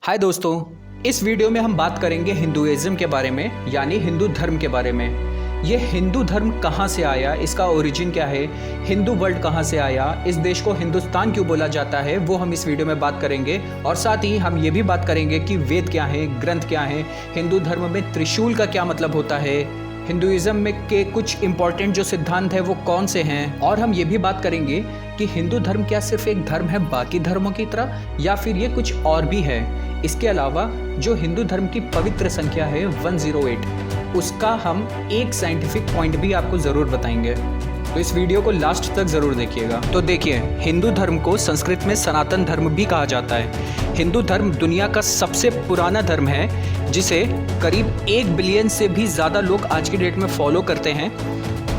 हाय दोस्तों, इस वीडियो में हम बात करेंगे हिंदुइज्म के बारे में, यानी हिंदू धर्म के बारे में। ये हिंदू धर्म कहाँ से आया, इसका ओरिजिन क्या है, हिंदू वर्ल्ड कहाँ से आया, इस देश को हिंदुस्तान क्यों बोला जाता है, वो हम इस वीडियो में बात करेंगे। और साथ ही हम ये भी बात करेंगे कि वेद क्या है, ग्रंथ क्या है, हिंदू धर्म में त्रिशूल का क्या मतलब होता है, हिंदुइज्म में के कुछ इंपॉर्टेंट जो सिद्धांत है वो कौन से हैं। और हम ये भी बात करेंगे कि हिंदू धर्म क्या सिर्फ एक धर्म है बाकी धर्मों की तरह, या फिर ये कुछ और भी है। इसके अलावा जो हिंदू धर्म की पवित्र संख्या है 108, उसका हम एक साइंटिफिक पॉइंट भी आपको ज़रूर बताएंगे, तो इस वीडियो को लास्ट तक ज़रूर देखिएगा। तो देखिए, हिंदू धर्म को संस्कृत में सनातन धर्म भी कहा जाता है। हिंदू धर्म दुनिया का सबसे पुराना धर्म है, जिसे करीब 1 बिलियन से भी ज़्यादा लोग आज की डेट में फॉलो करते हैं।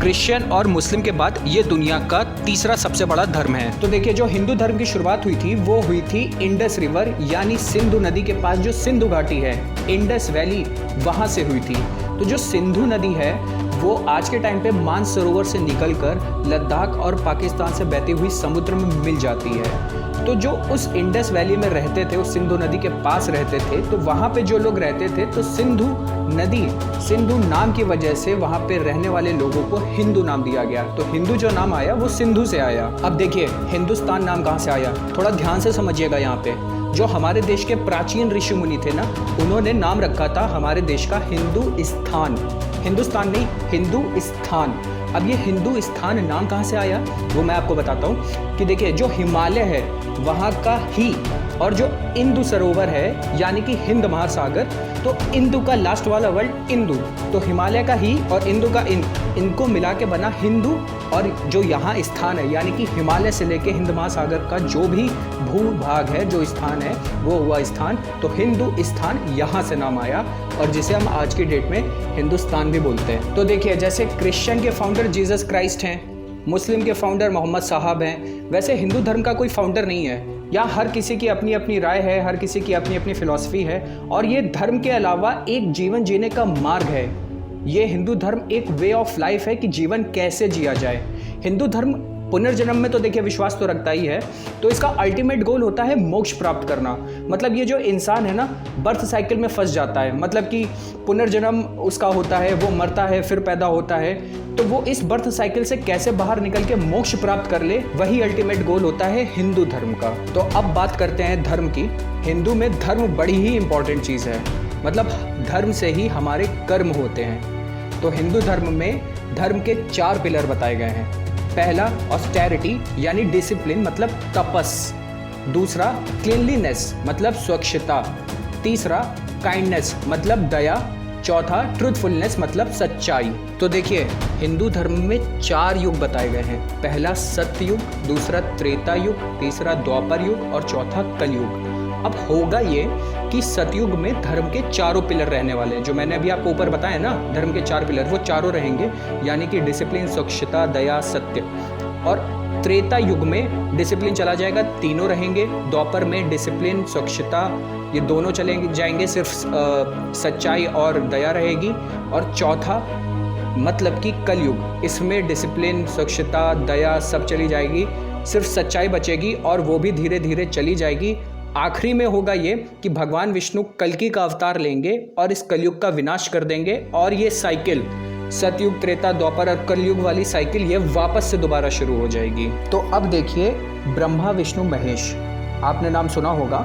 क्रिश्चियन और मुस्लिम के बाद ये दुनिया का तीसरा सबसे बड़ा धर्म है। तो देखिए, जो हिंदू धर्म की शुरुआत हुई थी वो हुई थी इंडस रिवर यानी सिंधु नदी के पास जो सिंधु घाटी है, इंडस वैली, वहाँ से हुई थी। तो जो सिंधु नदी है वो आज के टाइम पे मानसरोवर से निकलकर लद्दाख और पाकिस्तान से बहती हुई समुद्र में मिल जाती है। तो जो उस इंडस वैली में रहते थे, उस सिंधु नदी के पास रहते थे, तो वहाँ पे जो लोग रहते थे, तो सिंधु नदी, सिंधु नाम की वजह से वहाँ पे रहने वाले लोगों को हिंदू नाम दिया गया। तो हिंदू जो नाम आया वो सिंधु से आया। अब देखिए, हिंदुस्तान नाम कहाँ से आया, थोड़ा ध्यान से समझिएगा। यहाँ पे जो हमारे देश के प्राचीन ऋषि मुनि थे ना, उन्होंने नाम रखा था हमारे देश का हिंदुस्तान, हिंदुस्तान नहीं, हिंदुस्तान। अब ये हिंदुस्तान नाम कहाँ से आया वो मैं आपको बताता हूँ कि देखिए, जो हिमालय है वहाँ का ही, और जो इंदु सरोवर है यानी कि हिंद महासागर, तो इंदु का लास्ट वाला वर्ड इंदु, तो हिमालय का ही और इंदु का इनको मिला के बना हिंदू। और जो यहाँ स्थान है यानी कि हिमालय से लेके हिंद महासागर का जो भी भूभाग है, जो स्थान है, वो हुआ स्थान। तो हिंदू स्थान यहाँ से नाम आया, और जिसे हम आज की डेट में हिंदुस्तान भी बोलते हैं। तो देखिए, जैसे क्रिश्चियन के फाउंडर जीसस क्राइस्ट हैं, मुस्लिम के फाउंडर मोहम्मद साहब हैं, वैसे हिंदू धर्म का कोई फाउंडर नहीं है। यहाँ हर किसी की अपनी अपनी राय है, हर किसी की अपनी अपनी फिलॉसफी है, और ये धर्म के अलावा एक जीवन जीने का मार्ग है। ये हिंदू धर्म एक वे ऑफ लाइफ है कि जीवन कैसे जिया जाए। हिंदू धर्म पुनर्जन्म में तो देखिए विश्वास तो रखता ही है, तो इसका अल्टीमेट गोल होता है मोक्ष प्राप्त करना। मतलब ये जो इंसान है ना, बर्थ साइकिल में फंस जाता है, मतलब कि पुनर्जन्म उसका होता है, वो मरता है फिर पैदा होता है, तो वो इस बर्थ साइकिल से कैसे बाहर निकल के मोक्ष प्राप्त कर ले, वही अल्टीमेट गोल होता है हिंदू धर्म का। तो अब बात करते हैं धर्म की। हिंदू में धर्म बड़ी ही इंपॉर्टेंट चीज़ है, मतलब धर्म से ही हमारे कर्म होते हैं। तो हिंदू धर्म में धर्म के 4 पिलर बताए गए हैं। पहला ऑस्टेरिटी यानी डिसिप्लिन, मतलब तपस। दूसरा क्लीनलीनेस, मतलब स्वच्छता। तीसरा काइंडनेस, मतलब दया। चौथा ट्रूथफुलनेस, मतलब सच्चाई। तो देखिए, हिंदू धर्म में 4 युग बताए गए हैं। पहला सत्ययुग, दूसरा त्रेता युग, तीसरा द्वापर युग और चौथा कलयुग। अब होगा ये कि सतयुग में धर्म के 4 पिलर रहने वाले हैं, जो मैंने अभी आपको ऊपर बताया ना, धर्म के 4 पिलर, वो चारों रहेंगे, यानी कि डिसिप्लिन, स्वच्छता, दया, सत्य। और त्रेता युग में डिसिप्लिन चला जाएगा, तीनों रहेंगे। द्वापर में डिसिप्लिन, स्वच्छता, ये दोनों चले जाएंगे, सिर्फ सच्चाई और दया रहेगी। और चौथा मतलब कि कलयुग, इसमें डिसिप्लिन, स्वच्छता, दया सब चली जाएगी, सिर्फ सच्चाई बचेगी, और वो भी धीरे धीरे चली जाएगी। आखिरी में होगा ये कि भगवान विष्णु कल्कि का अवतार लेंगे और इस कलयुग का विनाश कर देंगे, और ये साइकिल, सतयुग, त्रेता, द्वापर और कलयुग वाली साइकिल, ये वापस से दोबारा शुरू हो जाएगी। तो अब देखिए, ब्रह्मा विष्णु महेश, आपने नाम सुना होगा।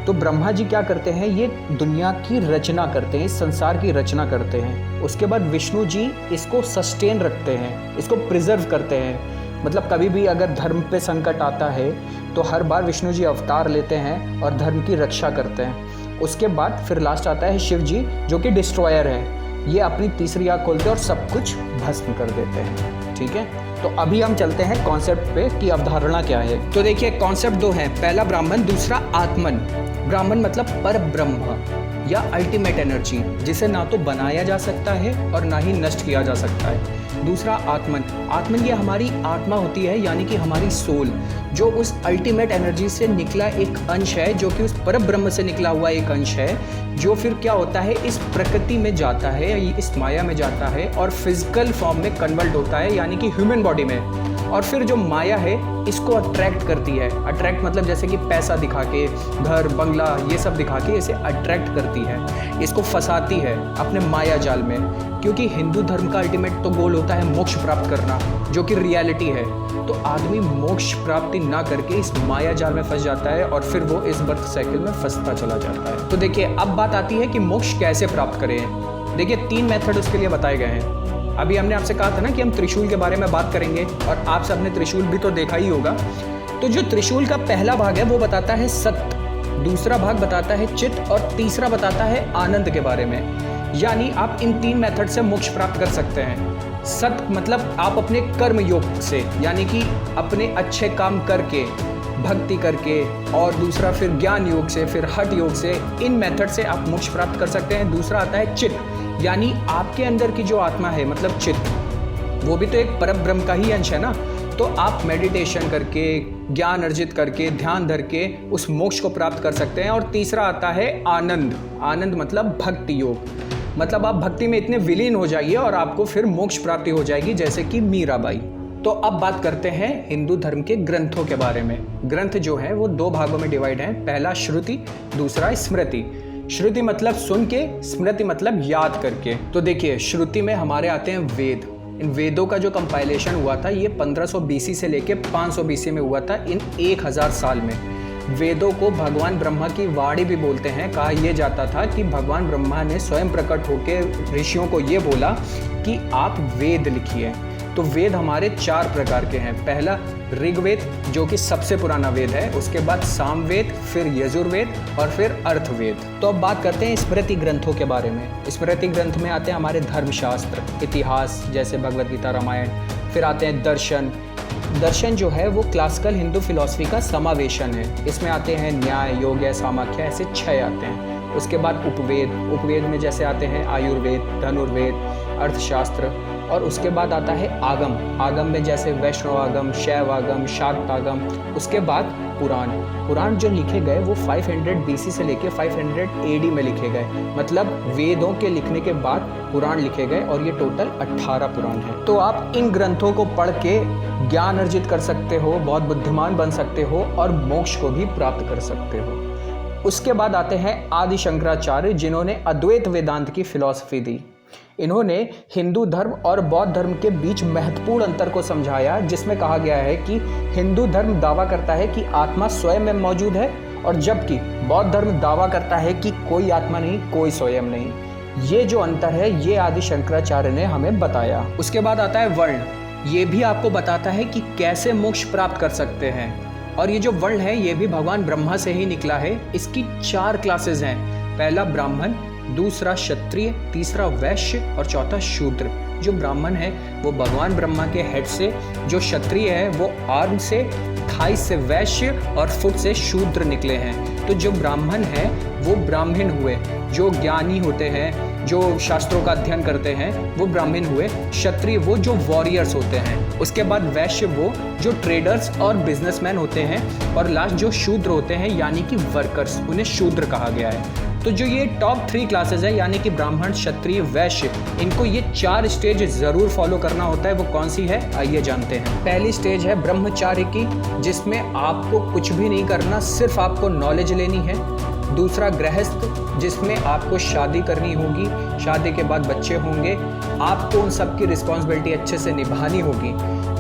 तो ब्रह्मा जी क्या करते हैं, ये दुनिया की रचना करते हैं, इस संसार की रचना करते हैं। उसके बाद विष्णु जी इसको सस्टेन रखते हैं, इसको प्रिजर्व करते हैं। मतलब कभी भी अगर धर्म पे संकट आता है तो हर बार विष्णु जी अवतार लेते हैं और धर्म की रक्षा करते हैं। उसके बाद फिर लास्ट आता है शिव जी, जो कि डिस्ट्रॉयर है। ये अपनी तीसरी आँख खोलते हैं और सब कुछ भस्म कर देते हैं। ठीक है, तो अभी हम चलते हैं कॉन्सेप्ट पे कि अवधारणा क्या है। तो देखिए, कॉन्सेप्ट 2 है। पहला ब्राह्मण, दूसरा आत्मन। ब्राह्मण मतलब पर ब्रह्म या अल्टीमेट एनर्जी, जिसे ना तो बनाया जा सकता है और ना ही नष्ट किया जा सकता है। दूसरा आत्मन, आत्मन ये हमारी आत्मा होती है, यानी कि हमारी सोल, जो उस अल्टीमेट एनर्जी से निकला एक अंश है, जो कि उस परब्रह्म से निकला हुआ एक अंश है, जो फिर क्या होता है, इस प्रकृति में जाता है, इस माया में जाता है और फिजिकल फॉर्म में कन्वर्ट होता है, यानी कि ह्यूमन बॉडी में। और फिर जो माया है इसको अट्रैक्ट करती है। अट्रैक्ट मतलब जैसे कि पैसा दिखा के, घर बंगला ये सब दिखा के इसे अट्रैक्ट करती है, इसको फंसाती है अपने माया जाल में। क्योंकि हिंदू धर्म का अल्टीमेट तो गोल होता है मोक्ष प्राप्त करना, जो कि रियलिटी है। तो आदमी मोक्ष प्राप्ति ना करके इस माया जाल में फंस जाता है और फिर वो इस बर्थ साइकिल में फंसता चला जाता है। तो देखिए अब बात आती है कि मोक्ष कैसे प्राप्त करें। देखिए 3 मेथड उसके लिए बताए गए हैं। अभी हमने आपसे कहा था ना कि हम त्रिशूल के बारे में बात करेंगे, और आप सबने त्रिशूल भी तो देखा ही होगा। तो जो त्रिशूल का पहला भाग है वो बताता है सत्य, दूसरा भाग बताता है चित्त, और तीसरा बताता है आनंद के बारे में। यानी आप इन 3 मेथड से मोक्ष प्राप्त कर सकते हैं। सत्य मतलब आप अपने कर्म योग से, यानी कि अपने अच्छे काम करके, भक्ति करके, और दूसरा फिर ज्ञान योग से, फिर हठ योग से, इन मेथड से आप मोक्ष प्राप्त कर सकते हैं। दूसरा आता है चित्त, यानी आपके अंदर की जो आत्मा है मतलब चित्त, वो भी तो एक परम ब्रह्म का ही अंश है ना। तो आप मेडिटेशन करके, ज्ञान अर्जित करके, ध्यान धर के उस मोक्ष को प्राप्त कर सकते हैं। और तीसरा आता है आनंद। आनंद मतलब भक्ति योग, मतलब आप भक्ति में इतने विलीन हो जाइए और आपको फिर मोक्ष प्राप्ति हो जाएगी, जैसे कि मीराबाई। तो अब बात करते हैं हिंदू धर्म के ग्रंथों के बारे में। ग्रंथ जो है वो 2 भागों में डिवाइड हैं। पहला श्रुति, दूसरा स्मृति। श्रुति मतलब सुन के, स्मृति मतलब याद करके। तो देखिए श्रुति में हमारे आते हैं वेद। इन वेदों का जो कंपाइलेशन हुआ था ये 1500 BC से लेके 500 BC में हुआ था, इन 1000 साल में। वेदों को भगवान ब्रह्मा की वाणी भी बोलते हैं। कहा यह जाता था कि भगवान ब्रह्मा ने स्वयं प्रकट होकर ऋषियों को ये बोला कि आप वेद लिखिए। तो वेद हमारे 4 प्रकार के हैं। पहला ऋग्वेद, जो कि सबसे पुराना वेद है, उसके बाद सामवेद, फिर यजुर्वेद और फिर अर्थवेद। तो अब बात करते हैं स्मृति ग्रंथों के बारे में। स्मृति ग्रंथ में आते हैं हमारे धर्मशास्त्र, इतिहास जैसे भगवद गीता, रामायण। फिर आते हैं दर्शन। दर्शन जो है वो क्लासिकल हिंदू फिलॉसफी का समावेशन है। इसमें आते हैं न्याय, योग, सामाख्य, ऐसे 6 आते हैं। उसके बाद उपवेद। उपवेद में जैसे आते हैं आयुर्वेद, धनुर्वेद, अर्थशास्त्र। और उसके बाद आता है आगम। आगम में जैसे वैष्णव आगम, शैव आगम, शाक्त आगम। उसके बाद पुराण। पुराण जो लिखे गए वो 500 BC से लेके 500 AD में लिखे गए। मतलब वेदों के लिखने के बाद पुराण लिखे गए, और ये टोटल 18 पुराण हैं। तो आप इन ग्रंथों को पढ़ के ज्ञान अर्जित कर सकते हो, बहुत बुद्धिमान बन सकते हो, और मोक्ष को भी प्राप्त कर सकते हो। उसके बाद आते हैं आदि शंकराचार्य, जिन्होंने अद्वैत वेदांत की फिलॉसफी दी। इन्होंने हिंदू धर्म और बौद्ध धर्म के बीच महत्वपूर्ण अंतर को समझाया, जिसमें कहा गया है कि हिंदू धर्म दावा करता है कि आत्मा स्वयं में मौजूद है, और जबकि बौद्ध धर्म दावा करता है कि कोई आत्मा नहीं, कोई स्वयं नहीं। ये जो अंतर है ये आदि शंकराचार्य ने हमें बताया। उसके बाद आता है वर्ण। ये भी आपको बताता है कि कैसे मोक्ष प्राप्त कर सकते हैं। और ये जो वर्ण है ये भी भगवान ब्रह्मा से ही निकला है। इसकी 4 क्लासेस हैं। पहला ब्राह्मण, दूसरा क्षत्रिय, तीसरा वैश्य और चौथा शूद्र। जो ब्राह्मण है वो भगवान ब्रह्मा के हेड से, जो क्षत्रिय है वो आर्म से, थाई से वैश्य और फुट से शूद्र निकले हैं। तो जो ब्राह्मण है वो ब्राह्मण हुए, जो ज्ञानी होते हैं, जो शास्त्रों का अध्ययन करते हैं वो ब्राह्मण हुए। क्षत्रिय वो जो वॉरियर्स होते हैं। उसके बाद वैश्य वो जो ट्रेडर्स और बिजनेसमैन होते हैं। और लास्ट जो शूद्र होते हैं यानी कि वर्कर्स, उन्हें शूद्र कहा गया है। तो जो ये टॉप 3 क्लासेस है यानी कि ब्राह्मण, क्षत्रिय, वैश्य, इनको ये 4 स्टेज ज़रूर फॉलो करना होता है। वो कौन सी है आइए जानते हैं। पहली स्टेज है ब्रह्मचार्य की, जिसमें आपको कुछ भी नहीं करना, सिर्फ आपको नॉलेज लेनी है। दूसरा गृहस्थ, जिसमें आपको शादी करनी होगी, शादी के बाद बच्चे होंगे, आपको उन सब की रिस्पॉन्सिबिलिटी अच्छे से निभानी होगी।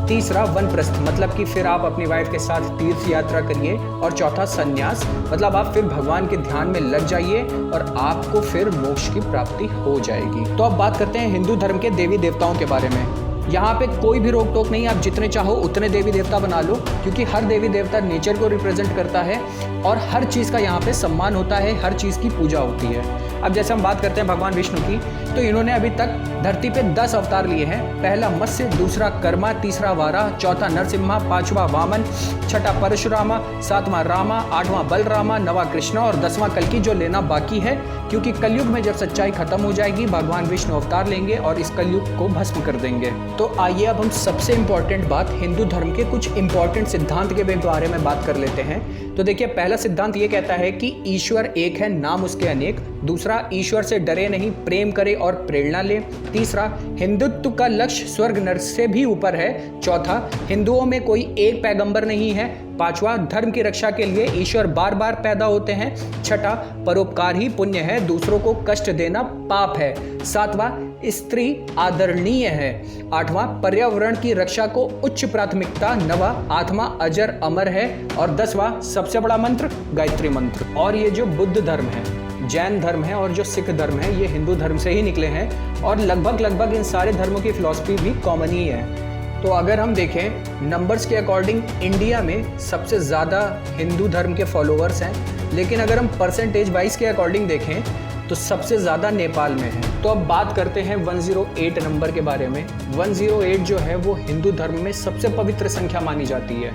तीसरा वनप्रस्थ, मतलब कि फिर आप अपनी वाइफ के साथ तीर्थ यात्रा करिए। और चौथा संन्यास, मतलब आप फिर भगवान के ध्यान में लग जाइए और आपको फिर मोक्ष की प्राप्ति हो जाएगी। तो अब बात करते हैं हिंदू धर्म के देवी देवताओं के बारे में। यहाँ पे कोई भी रोक टोक नहीं है, आप जितने चाहो उतने देवी देवता बना लो, क्योंकि हर देवी देवता नेचर को रिप्रेजेंट करता है और हर चीज़ का यहाँ पे सम्मान होता है, हर चीज़ की पूजा होती है। अब जैसे हम बात करते हैं भगवान विष्णु की, तो इन्होंने अभी तक धरती पे 10 अवतार लिए हैं। पहला मत्स्य, दूसरा कर्मा, तीसरा वाराह, चौथा नरसिम्हा, 5वां वामन, छठा परशुरामा, 7वां रामा, 8वां बलरामा, 9वां कृष्णा और 10वां कल्कि, जो लेना बाकी है, क्योंकि कलयुग में जब सच्चाई खत्म हो जाएगी भगवान विष्णु अवतार लेंगे और इस कलयुग को भस्म कर देंगे। तो आइए अब हम सबसे इम्पॉर्टेंट बात, हिंदू धर्म के कुछ इंपॉर्टेंट सिद्धांत के बारे में बात कर लेते हैं। तो देखिए, पहला सिद्धांत ये कहता है कि ईश्वर एक है, नाम उसके अनेक। दूसरा दूसरा, ईश्वर से डरे नहीं, प्रेम करे और प्रेरणा ले। तीसरा, हिंदुत्व का लक्ष्य स्वर्ग नर्क से भी ऊपर है। चौथा, हिंदुओं में कोई एक पैगंबर नहीं है। पांचवा, धर्म की रक्षा के लिए ईश्वर बार बार पैदा होते हैं। छठा, परोपकार ही पुण्य है, दूसरों को कष्ट देना पाप है। सातवां, स्त्री आदरणीय है। आठवां, पर्यावरण की रक्षा को उच्च प्राथमिकता। नवा, आत्मा अजर अमर है। और 10वां सबसे बड़ा मंत्र, गायत्री मंत्र। और ये जो बुद्ध धर्म है, जैन धर्म है और जो सिख धर्म है, ये हिंदू धर्म से ही निकले हैं और लगभग इन सारे धर्मों की फिलॉसफी भी कॉमन ही है। तो अगर हम देखें नंबर्स के अकॉर्डिंग, इंडिया में सबसे ज़्यादा हिंदू धर्म के फॉलोअर्स हैं, लेकिन अगर हम परसेंटेज वाइज के अकॉर्डिंग देखें तो सबसे ज़्यादा नेपाल में है। तो अब बात करते हैं 108 नंबर के बारे में। 108 जो है वो हिंदू धर्म में सबसे पवित्र संख्या मानी जाती है।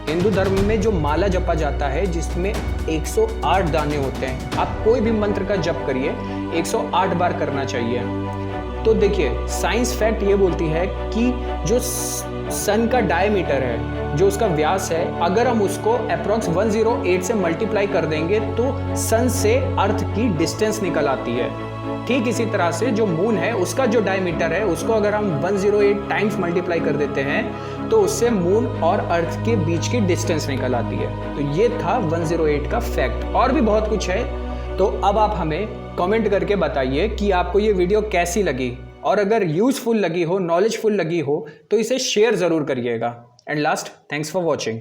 हिंदू धर्म में जो माला जपा जाता है जिसमें 108 दाने होते हैं, आप कोई भी मंत्र का जप करिए, 108 बार करना चाहिए। तो देखिए, साइंस फैक्ट ये बोलती है कि जो सन का डायमीटर है, जो उसका व्यास है, अगर हम उसको अप्रॉक्स 108 से मल्टीप्लाई कर देंगे तो सन से अर्थ की डिस्टेंस निकल आती है। ठीक इसी तरह से जो मून है उसका जो डायमीटर है उसको अगर हम 108 टाइम्स मल्टीप्लाई कर देते हैं तो उससे मून और अर्थ के बीच की डिस्टेंस निकल आती है। तो ये था 108 का फैक्ट। और भी बहुत कुछ है, तो अब आप हमें कमेंट करके बताइए कि आपको ये वीडियो कैसी लगी, और अगर यूजफुल लगी हो, नॉलेजफुल लगी हो, तो इसे शेयर ज़रूर करिएगा। And last, thanks for watching.